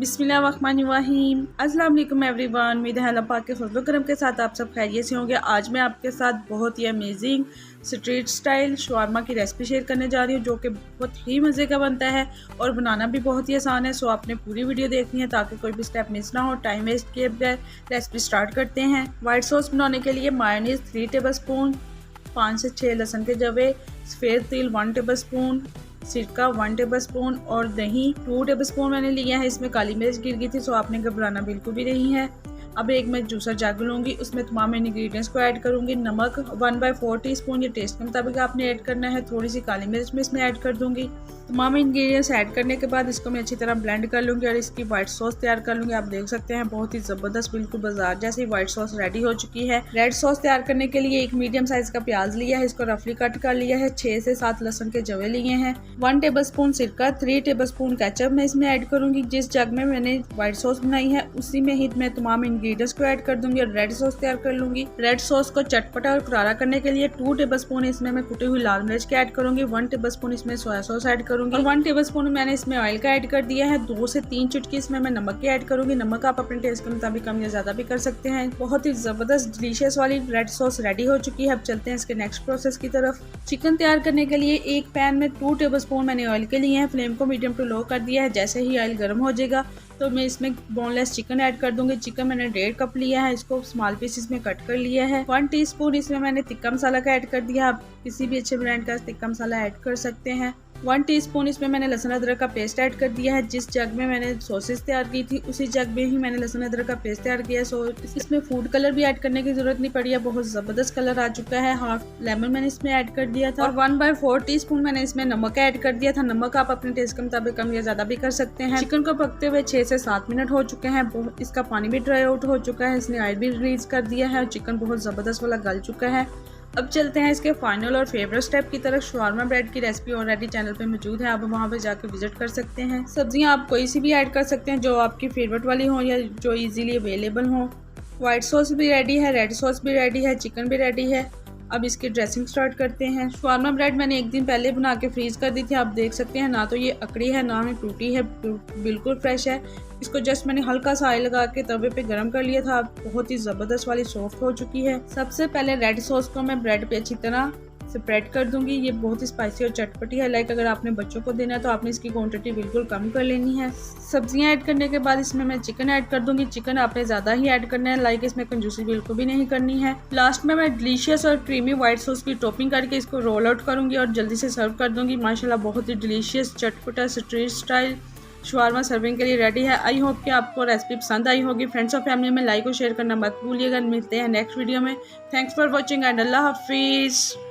बिस्मिल्लाहिर्रहमानिर्रहीम। अस्सलाम वालेकुम एवरीवन। उम्मीद है अल्लाह पाक के फजल करम के साथ आप सब खैरियत से होंगे। आज मैं आपके साथ बहुत ही अमेजिंग स्ट्रीट स्टाइल शवारमा की रेसिपी शेयर करने जा रही हूँ, जो कि बहुत ही मज़े का बनता है और बनाना भी बहुत ही आसान है। सो आपने पूरी वीडियो देखनी है ताकि कोई भी स्टेप मिस ना हो। टाइम वेस्ट किए बगैर रेसिपी स्टार्ट करते हैं। वाइट सॉस बनाने के लिए मायोनीज़ 3 टेबल स्पून, 5 से 6 लहसुन के जवे, सफ़ेद तिल 1 टेबल स्पून, सिरका 1 टेबल स्पून और दही 2 टेबल स्पून मैंने लिया है। इसमें काली मिर्च गिर गई थी, सो आपने घबराना बिल्कुल भी नहीं है। अब एक मैं जूसर जग लूँगी, उसमें तमाम इंग्रेडिएंट्स को ऐड करूँगी। नमक 1/4 टीस्पून, ये टेस्ट के मुताबिक आपने ऐड करना है। थोड़ी सी काली मिर्च में इसमें ऐड कर दूँगी। तमाम इंग्रेडिएंट्स ऐड करने के बाद इसको मैं अच्छी तरह ब्लेंड कर लूँगी और इसकी वाइट सॉस तैयार कर लूँगी। आप देख सकते हैं बहुत ही ज़बरदस्त, बिल्कुल बाजार जैसी वाइट सॉस रेडी हो चुकी है। रेड सॉस तैयार करने के लिए एक मीडियम साइज़ का प्याज लिया है, इसको रफली कट कर लिया है। 6 से 7 लहसुन के जवे लिए हैं। 1 टेबल स्पून सिरका, 3 टेबल स्पून केचप मैं इसमें ऐड करूँगी। जिस जग में मैंने वाइट सॉस बनाई है उसी में ही मैं तमाम इंग्रेडिएंट्स को ऐड कर दूँगी और रेड सॉस तैयार कर लूँगी। रेड सॉस को चटपटा और करारा करने के लिए 2 टेबल स्पून इसमें मैं कुटी हुई लाल मिर्च के ऐड करूँगी। 1 टेबल स्पून इसमें सोया सॉस ऐड करूँगी और 1 टेबल स्पून मैंने इसमें ऑयल का ऐड कर दिया है। 2 से 3 चुटकी इसमें मैं नमक की ऐड करूँगी। नमक आप अपने टेस्ट के मुताबिक कम या ज़्यादा भी कर सकते हैं। बहुत ही ज़बरदस्त डिलीशियस वाली रेड सॉस रेडी हो चुकी है। अब चलते हैं इसके नेक्स्ट प्रोसेस की तरफ। चिकन तैयार करने के लिए एक पैन में 2 टेबल स्पून मैंने ऑयल के लिए हैं। फ्लेम को मीडियम टू लो कर दिया है। जैसे ही ऑयल गर्म हो जाएगा तो मैं इसमें बोनलेस चिकन ऐड कर दूंगी। चिकन मैंने 1.5 कप लिया है, इसको स्मॉल पीसेस में कट कर लिया है। 1 टीस्पून इसमें मैंने तिक्का मसाला का ऐड कर दिया। आप किसी भी अच्छे ब्रांड का तिक्का मसाला ऐड कर सकते हैं। 1 टीस्पून इसमें मैंने लहसुन अदरक का पेस्ट ऐड कर दिया है। जिस जग में मैंने सॉसेस तैयार की थी उसी जग में ही मैंने लहसुन अदरक का पेस्ट तैयार किया। सो इसमें फूड कलर भी ऐड करने की जरूरत नहीं पड़ी है, बहुत ज़बरदस्त कलर आ चुका है। हाफ लेमन मैंने इसमें ऐड कर दिया था और 1/4 टीस्पून मैंने इसमें नमक ऐड कर दिया था। नमक आप अपने टेस्ट के मुताबिक कम या ज़्यादा भी कर सकते हैं। चिकन को पकते हुए 6 से 7 मिनट हो चुके हैं। इसका पानी भी ड्राई आउट हो चुका है, इसने ऑयल भी रिलीज कर दिया है और चिकन बहुत ज़बरदस्त वाला गल चुका है। अब चलते हैं इसके फाइनल और फेवरेट स्टेप की तरफ। शवारमा ब्रेड की रेसिपी ऑलरेडी चैनल पे मौजूद है, आप वहां पे जाकर विजिट कर सकते हैं। सब्जियां आप कोई सी भी ऐड कर सकते हैं जो आपकी फेवरेट वाली हो या जो इजीली अवेलेबल हो। वाइट सॉस भी रेडी है, रेड सॉस भी रेडी है, चिकन भी रेडी है। अब इसकी ड्रेसिंग स्टार्ट करते हैं। शवारमा ब्रेड मैंने एक दिन पहले बना के फ्रीज कर दी थी। आप देख सकते हैं ना तो ये अकड़ी है ना ही टूटी है, बिल्कुल फ्रेश है। इसको जस्ट मैंने हल्का सा ऑयल लगा के तवे पे गरम कर लिया था। बहुत ही ज़बरदस्त वाली सॉफ्ट हो चुकी है। सबसे पहले रेड सॉस को मैं ब्रेड पे अच्छी तरह स्प्रेड कर दूंगी। ये बहुत ही स्पाइसी और चटपटी है। लाइक अगर आपने बच्चों को देना है तो आपने इसकी क्वांटिटी बिल्कुल कम कर लेनी है। सब्जियां ऐड करने के बाद इसमें मैं चिकन ऐड कर दूंगी। चिकन आपने ज़्यादा ही ऐड करना है, लाइक इसमें कंजूसी बिल्कुल भी नहीं करनी है। लास्ट में मैं डिलीशियस और क्रीमी व्हाइट सॉस की टॉपिंग करके इसको रोल आउट करूंगी और जल्दी से सर्व कर दूंगी। माशाल्लाह बहुत ही डिलीशियस चटपटा स्ट्रीट स्टाइल शवारमा सर्विंग के लिए रेडी है। आई होप कि आपको रेसिपी पसंद आई होगी। फ्रेंड्स और फैमिली में लाइक और शेयर करना मत भूलिएगा। मिलते हैं नेक्स्ट वीडियो में। थैंक्स फॉर वॉचिंग एंड अल्लाह हाफिज़।